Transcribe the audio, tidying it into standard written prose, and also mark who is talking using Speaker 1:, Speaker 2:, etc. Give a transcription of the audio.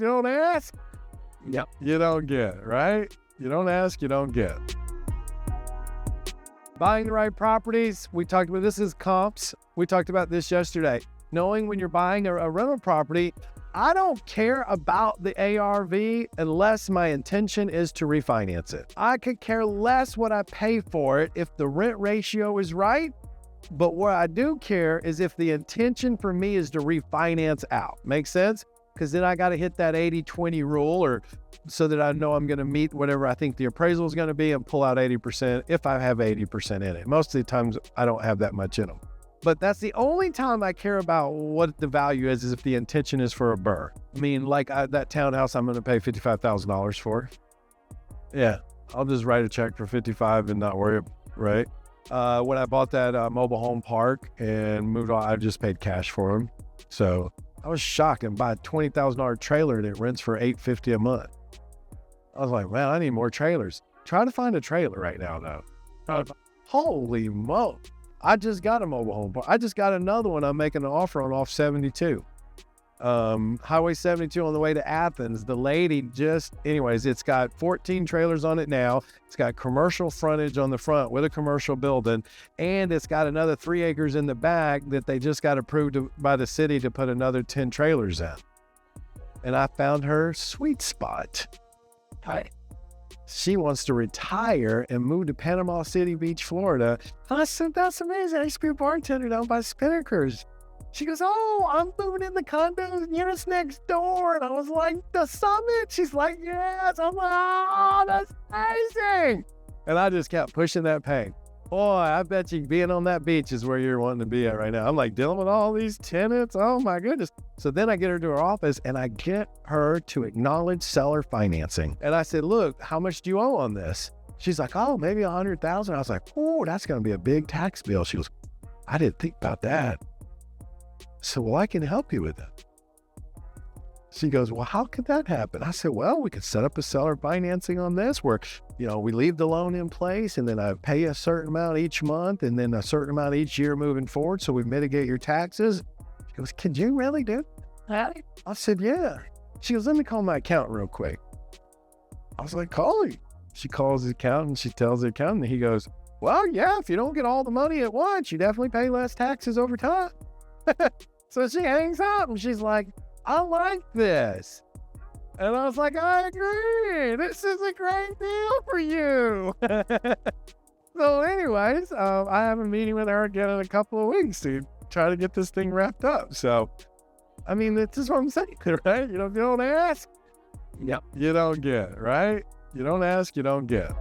Speaker 1: you don't ask,
Speaker 2: Yep.
Speaker 1: you don't get, right? You don't ask, you don't get. Buying the right properties. We talked about this is comps. We talked about this yesterday. Knowing when you're buying a rental property, I don't care about the ARV unless my intention is to refinance it. I could care less what I pay for it if the rent ratio is right. But what I do care is if the intention for me is to refinance out. Make sense? Because then I got to hit that 80-20 rule, or so that I know I'm going to meet whatever I think the appraisal is going to be and pull out 80% if I have 80% in it. Most of the times I don't have that much in them. But that's the only time I care about what the value is if the intention is for a BRRRR. I mean, like that townhouse I'm going to pay $55,000 for. Yeah, I'll just write a check for 55 and not worry, right? When I bought that mobile home park and moved on, I just paid cash for them. So I was shocked and buy a $20,000 trailer and it rents for $850 a month. I was like, man, I need more trailers. Try to find a trailer right now, though. Holy moly. I just got a mobile home park. I just got another one I'm making an offer on off 72. Highway 72 on the way to Athens. The lady anyways, it's got 14 trailers on it now. It's got commercial frontage on the front with a commercial building, and it's got another 3 acres in the back that they just got approved by the city to put another 10 trailers in. And I found her sweet spot.
Speaker 2: Hi.
Speaker 1: She wants to retire and move to Panama City Beach, Florida. I said, that's amazing. I used to be a bartender down by Spinnaker's. She goes, oh, I'm moving in the condo units next door. And I was like, the Summit? She's like, yes. I'm like, oh, that's amazing. And I just kept pushing that pain. Boy, I bet you being on that beach is where you're wanting to be at right now. I'm like dealing with all these tenants. Oh my goodness. So then I get her to her office and I get her to acknowledge seller financing. And I said, look, how much do you owe on this? She's like, oh, maybe 100,000. I was like, oh, that's going to be a big tax bill. She goes, I didn't think about that. So, well, I can help you with that. She goes, well, how could that happen? I said, well, we could set up a seller financing on this where, we leave the loan in place and then I pay a certain amount each month and then a certain amount each year moving forward. So we mitigate your taxes. She goes, can you really do that? I said, yeah. She goes, let me call my accountant real quick. I was like, call him. She calls the accountant. She tells the accountant. He goes, well, yeah, if you don't get all the money at once, you definitely pay less taxes over time. So she hangs up and she's like, I like this. And I was like, I agree. This is a great deal for you. So anyways, I have a meeting with her again in a couple of weeks to try to get this thing wrapped up. So, I mean, this is what I'm saying, right? If you don't ask,
Speaker 2: Yep.
Speaker 1: you don't get, right? You don't ask, you don't get.